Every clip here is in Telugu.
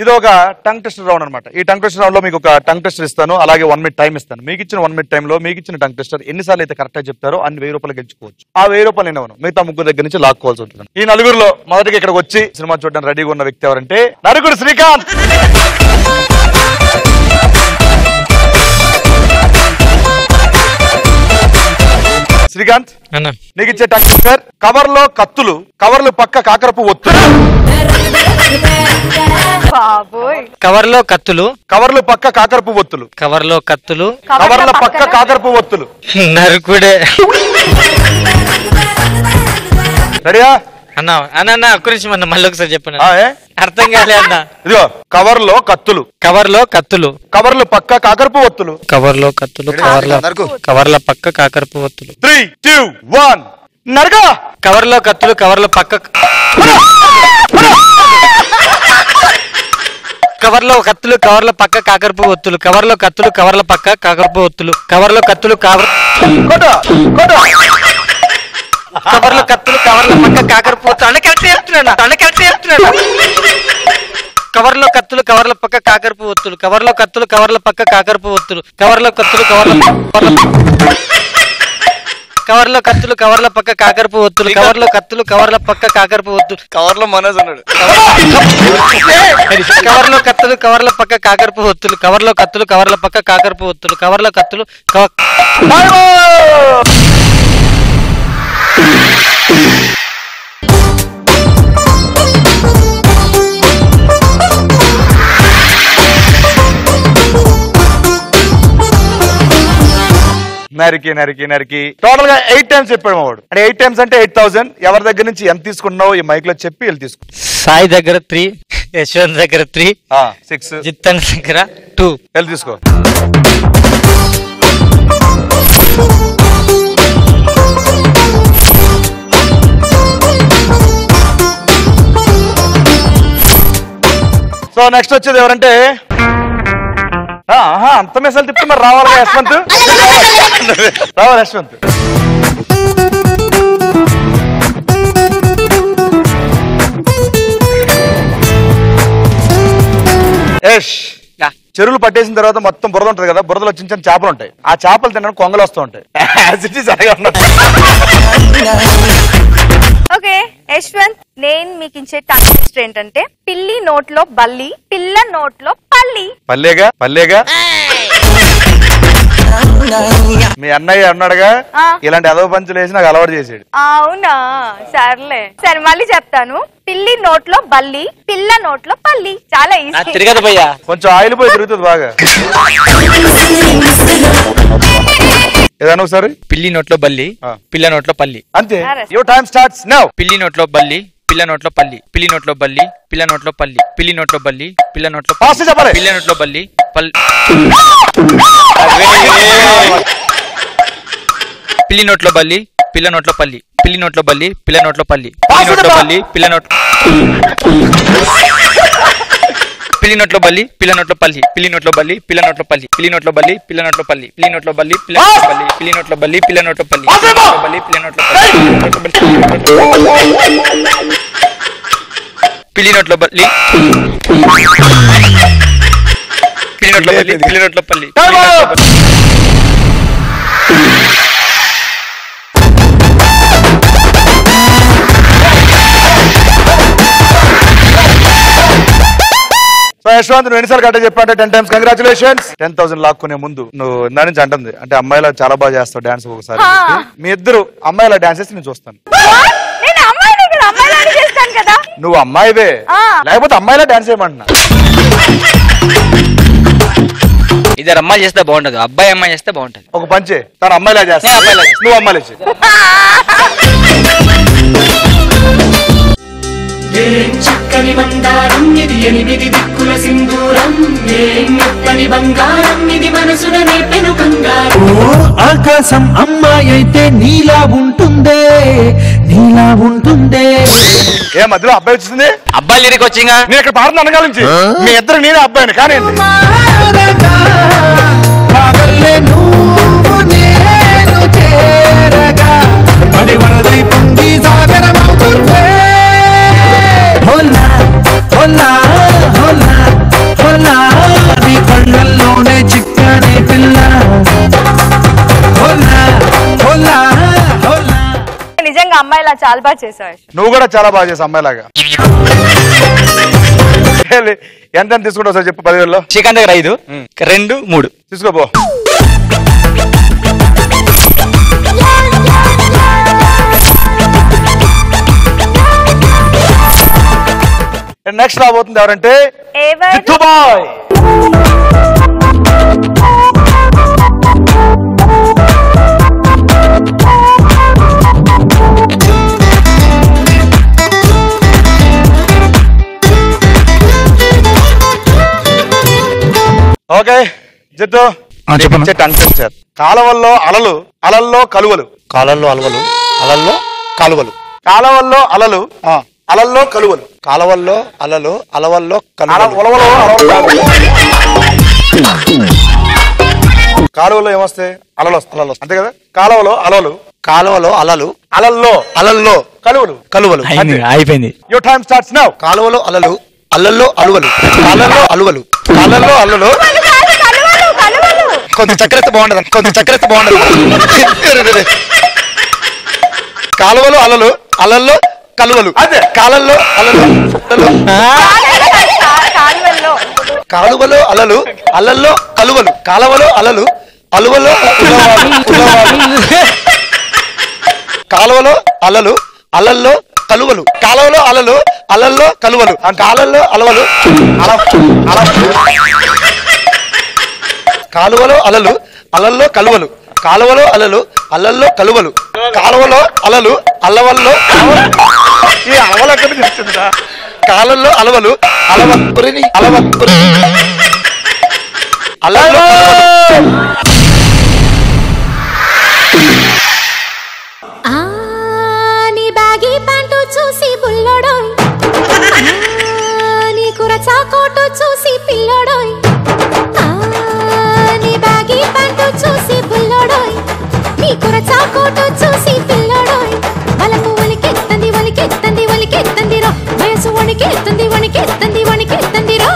ఇది ఒక టంగ్ టెస్టర్ రౌండ్ అనమాట. ఈ టంగ్ టెస్టర్ రౌండ్ లో మీకు ఒక టంగ్ టెస్టర్ ఇస్తాను, అలాగే 1 minute టైం ఇస్తాను. మీకు ఇచ్చిన 1 minute టైంలో మీకు ఇచ్చిన టంగ్ టెస్టర్ ఎన్నిసార్లు అయితే కరెక్ట్ గా చెప్తారో అన్ని 1000 రూపాయలు గెలుచుకోవచ్చు. ఆ 1000 రూపాయలు నేను మిగతా ముగ్గురు దగ్గర నుంచి లాక్కోవాల్సి ఉంటుంది. ఈ నలుగురులో మొదటిగా ఇక్కడికి వచ్చి సినిమా చూడడానికి రెడీగా ఉన్న వ్యక్తి ఎవరంటే నరుకుడు శ్రీకాంత్. శ్రీకాంత్ నీకు ఇచ్చే టంగ్ టెస్టర్ కవర్ లో కత్తులు, కవర్లు పక్క కాకరపు ఒత్తులు. కవర్లో కత్తులు, కవర్లు పక్క కాకరపు ఒత్తులు, కవర్లో కత్తులు, కవర్ల పక్క కాకరపు ఒత్తులు. నరుకుడే. రెడీయా అన్నా అన్న ఒక్క నిమిషం అన్న, మళ్ళీ ఒకసారి చెప్పండి. అర్థం కాలే అన్న. ఇదిగో కవర్ లో కత్తులు, కవర్లో కత్తులు, కవర్లు పక్క కాకరపు ఒత్తులు, కవర్లో కత్తులు, కవర్ల పక్క కాకరపు ఒత్తులు. 3, 2, 1 నరగా. కవర్లో కత్తులు, కవర్ల పక్క కవర్లో కత్తులు, కవర్ల పక్క కాకరపు ఒత్తులు, కవర్లో కత్తులు, కవర్ల పక్క కాకరపు ఒత్తులు, కవర్లో కత్తులు, కవర్ల కత్తులు, కవర్ల పక్క కాకరపు ఒత్తులు. అన్న కరెక్ట్ చెప్తున్నాడు. కవర్లో కత్తులు, కవర్ల పక్క కాకరపు ఒత్తులు, కవర్లో కత్తులు, కవర్ల పక్క కాకరపు ఒత్తులు, కవర్లో కత్తులు, కవర్లో కత్తులు, కవర్ల పక్క కాకరపు ఒత్తులు, కవర్లో కత్తులు, కవర్ల పక్క కాకరపు ఒత్తులు. కవర్లో మనోజ్ ఉన్నాడు. కవర్లో కత్తులు, కవర్ల పక్క కాకరపు ఒత్తులు, కవర్లో కత్తులు, కవర్ల పక్క కాకరపు ఒత్తులు, కవర్లో కత్తులు. నరికి టోటల్ గా 8 times చెప్పాడు మా వాడు. అంటే 8 times అంటే 8000. ఎవరి దగ్గర నుంచి ఎంత తీసుకుంటున్నావు ఈ మైక్ లో చెప్పి వెళ్ళి తీసుకో. సాయి దగ్గర 3, యశ్వంత్ దగ్గర 3, 6, జిత్తన్ దగ్గర 2 వెళ్ళి తీసుకో. సో నెక్స్ట్ వచ్చేది ఎవరంటే అంత మెసేజ్ తిప్పి మరి రావాలి యశ్వంత్. రావాలి యశ్వంత్. చెరువులు పట్టేసిన తర్వాత మొత్తం బురద ఉంటది కదా, బురదలో చిన్న చిన్న చేపలు ఉంటాయి. ఆ చేపలు తినడానికి కొంగలు వస్తూ ఉంటాయి. ఓకే యశ్వంత్, నేను మీకు ఇచ్చే టంగ్ టెస్టర్ ఏంటంటే పిల్లి నోట్లో బల్లి, పిల్ల నోట్లో పల్లి. పల్లేగా మీ అన్నయ్య అన్నాడుగా ఇలాంటి అదవ పంచులు వేసి నాకు అలవాటు చేసాడు. అవునా, సర్లే. సరే మళ్ళీ చెప్తాను. పిల్లి నోట్లో బల్లి, పిల్ల నోట్లో పల్లి. చాలా ఈజీ. కొంచెం ఆయిల్ పోయి తిరుగుతుంది బాగా. ఏదన్నా ఒకసారి. పిల్లి నోట్లో బల్లి, పిల్ల నోట్లో పల్లి. అంతే. Your time starts now. పిల్లి నోట్లో బల్లి, పిల్ల నోట్లో పల్లి, పిల్లి నోట్లో బల్లి, పిల్ల నోట్లో పల్లి, పిల్లి నోట్లో బల్లి, పిల్ల నోట్లో పిల్ల నోట్లో బల్లి పిల్లి నోట్లో బల్లి, పిల్ల నోట్లో పల్లి, పిల్లి నోట్లో బల్లి, పిల్ల నోట్లో పల్లి, పిల్లి నోట్లో బల్లి, పిల్ల నోట్లో పిల్లి నోట్లో బల్లి, పిల్ల నోట్లో పల్లి, పిల్లి నోట్లో బల్లి, పిల్ల నోట్లో పల్లి, పిల్లి నోట్లో బల్లి, పిల్ల నోట్లో పల్లి, పిల్లి నోట్లో బల్లి, పిల్ల నోట్లో పల్లి, పిల్లి నోట్లో బల్లి, పిల్ల నోట్లో పల్లి, పిల్లి నోట్లో బల్లి, పిల్లి నోట్లో బల్లి, పిల్లి నోట్లో బల్లి, పిల్లి నోట్లో పల్లి. యశ్వంత్ నువ్వు ఎన్నిసార్లు కట్ట చెప్పంటే 10 times కంగ్రాచులేషన్స్. 10,000 లాక్కునే ముందు నువ్వు నా నుంచి అంటుంది అంటే అమ్మాయిలా చాలా బాగా చేస్తావు డాన్స్. ఒకసారి మీ ఇద్దరు అమ్మాయిలా డాన్స్ చేసి నేను చూస్తాను. నువ్వు అమ్మాయివే లేకపోతే అమ్మాయిలా డాన్స్ చేయమంటున్నా. ఇద్దరు అమ్మాయి చేస్తే బాగుంటది, అబ్బాయి అమ్మాయి చేస్తే బాగుంటది. ఒక పంచే తను అమ్మాయిలా చేస్తా, నువ్వు అమ్మాయిలా చేయి. చక్కని బంగారం ఇది, 8 దిక్కుల సింధూరం, మెత్తని బంగారం ఇది, మనసున నేపెను కంగారం. ఆకాశం అమ్మాయి అయితే నీలా ఉంటుందే, నీలా ఉంటుందే. ఏ మధ్యలో అబ్బాయి వచ్చింది? అబ్బాయి లిరిక్ వచ్చింగా. నేను ఇక్కడ పాడుతున్నా అనగా నుంచి మీ ఇద్దరు నేనే అబ్బాయిని కానీ Hola, hola, hola. అమ్మాయిలా చాలా బాగా చేసావు. నువ్వు కూడా చాలా బాగా చేసావు అమ్మాయిలాగా. ఎంత తీసుకుంటావు సార్ చెప్పు? 10,000లో శ్రీకాంత్ దగ్గర 5, 2, 3 తీసుకోపో. నెక్స్ట్ రాబోతుంది ఎవరంటే జిత్తుబాయ్. ఓకే జిత్తు, టంగ్ కాలవల్లో అలలు, అలల్లో కలువలు. కాలల్లో అలవలు, అలల్లో కాలువలు. కాలవల్లో అలలు, అలల్లో కలువలు. కాలవల్లో అలలు, అలవల్లో కాలువలో ఏమొస్తాయి? అలలు వస్తాయి. అంతే కదా. కాలువలో అలలు, కాలువలో అలలు, అలల్లో అలల్లో కలువలు. కలువలు. అయిపోయింది. Your time starts now. కాలువలో అలలు, అల్లల్లో అలువలు, కాలల్లో అలువలు, కాలల్లో అల్లులు. కొంచెం చక్కెర బాగుండదు, కొంచెం చక్కెర బాగుండదు. కాలువలో అలలు, అలల్లో కలువలు. అదే కాలల్లో అలలు, కాలువలో అలలు, అలల్లో కలువలు. కాలువలో అలలు, అలువలో కాలువలో అలలు, అలల్లో కలువలు. కాలువలో అలలు, అలల్లో కలువలు. కాలల్లో అలవలు, కాలువలో అలలు, అలల్లో కలువలు. కాలువలో అలలు, అలల్లో కలువలు. కాలువలో అలలు, అల్లవల్లో ఈ అలవలు ఎక్కడ చెప్తుందా? కాలల్లో అలవలు, అలవక్కురిని అలవక్కురి అలల్లో నీ బ్యాగీ ప్యాంటు చూసి బుల్లడోయ్, నీ కురచా కోటు చూసి పిల్లడోయ్. నీ బ్యాగీ ప్యాంటు చూసి బుల్లడోయ్, నీ కురచా కోటు చూసి పిల్లడోయ్. వలకు ఒలికెత్తంది ఒలికెత్తంది ఒలికెత్తంది రో, వయసు వణికెత్తంది వణికెత్తంది వణికెత్తంది రో.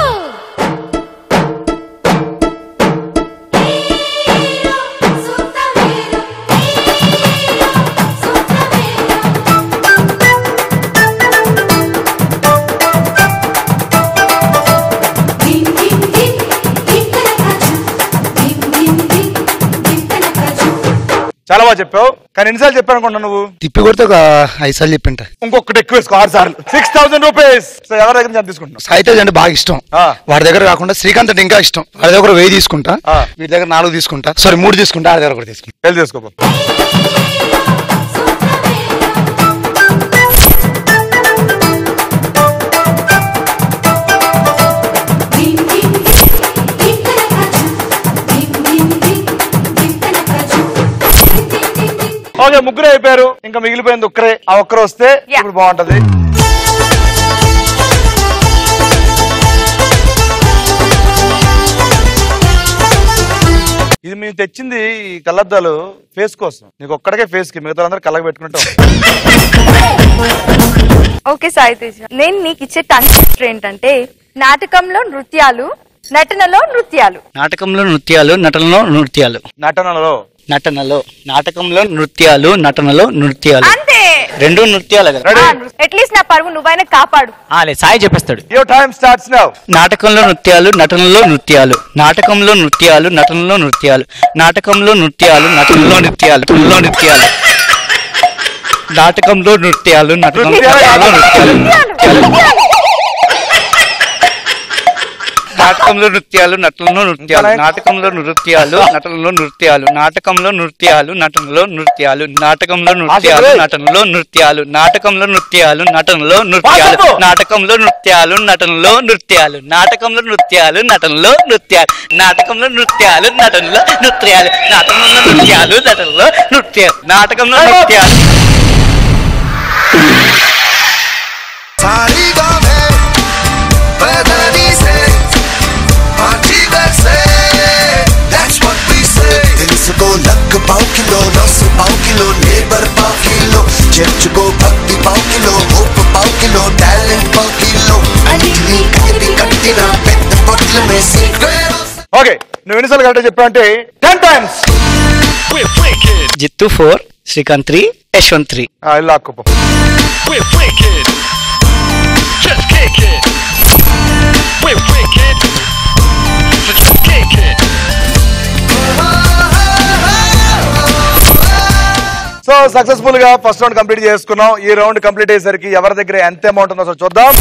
చాలా బాగా చెప్పావు, కానీ ఎన్నిసార్లు చెప్పాను అనుకుంటా నువ్వు? తిప్పి కొడితే ఒక 5 సార్లు చెప్పింట. ఇంకొకటి ఎక్కువ వేసుకో, 6 సార్లు. 6,000 రూపీస్. సో ఎవరి దగ్గర నుంచి తీసుకుంటున్నావు? సాయితేజ్ అంటే బాగా ఇష్టం. వాడి దగ్గర కాకుండా శ్రీకాంత్ అంటే ఇంకా ఇష్టం. వాడి దగ్గర 1000 తీసుకుంటా, వీడి దగ్గర 4 తీసుకుంటా, సారీ 3 తీసుకుంటా, ఆడి దగ్గర 1 తీసుకుంటా. వెళ్ళి తీసుకోపో. ఓకే, ముగ్గురే అయిపోయారు. ఇంకా మిగిలిపోయింది ఒక్కరే. ఆ ఒక్కరు వస్తే ఇప్పుడు బాగుంటది. ఇది మేము తెచ్చింది ఈ కళ్ళద్దాలు ఫేస్ కోసం, నీకు ఒక్కడికే ఫేస్ కి, మిగతా అందరూ కళ్ళకి పెట్టుకుంటాం. ఓకే సాయితేజ్, నేను నీకు ఇచ్చే టంగ్ ట్విస్టర్ ఏంటంటే నాటకంలో నృత్యాలు, నటనలో నృత్యాలు. నాటకంలో నృత్యాలు, నటనలో నృత్యాలు. నటనలో నటనలో నాటకంలో నృత్యాలు, నటనలో నృత్యాలు. అంతే, 2 నృత్యాలు కదా. అట్లీస్ట్ నా పరువు నువ్వైనా కాపాడు. సాయి చెప్పేస్తాడు. Your time starts now. నాటకంలో నృత్యాలు, నటనలో నృత్యాలు. నాటకంలో నృత్యాలు, నటనలో నృత్యాలు. నాటకంలో నృత్యాలు, నటనలో నృత్యాలు. నృత్యాలు. నాటకంలో నృత్యాలు, నటనలో నృత్యాలు. నాటకంలో నృత్యాలు, నటనలో నృత్యాలు. నాటకంలో నృత్యాలు, నటనలో నృత్యాలు. నాటకంలో నృత్యాలు, నటనలో నృత్యాలు. నాటకంలో నృత్యాలు, నటనలో నృత్యాలు. నాటకంలో నృత్యాలు, నటనలో నృత్యాలు. నాటకంలో నృత్యాలు, నటనలో నృత్యాలు. నాటకంలో నృత్యాలు, నటనలో నృత్యాలు. నాటకంలో నృత్యాలు, నటనలో నృత్యాలు. నాటకంలో నృత్యాలు, నటనలో నృత్యాలు. నాటకంలో నృత్యాలు. पाउकिलो नस पाउकिलो लेबर पाउकिलो चर्चको भक्ति पाउकिलो होप पाउकिलो टैलेंट पाउकिलो अनिनी कट्टी कट्टिना पेद्द పొట్ల మే సీక్రెట్. ఓకే, నువ్వు ఎన్నిసార్లు కరెక్ట్ చెప్పావు అంటే 10 times. Jittu 4, Srikanth 3, యశ్వంత్రి. లాక్కుపో. We're wicked. Just kick it. We're wicked. Just kick it. So successful గా ఫస్ట్ రౌండ్ కంప్లీట్ చేసుకున్నాం. ఈ రౌండ్ కంప్లీట్ అయ్యేసరికి ఎవరి దగ్గర ఎంత అమౌంట్ ఉందో చూద్దాం.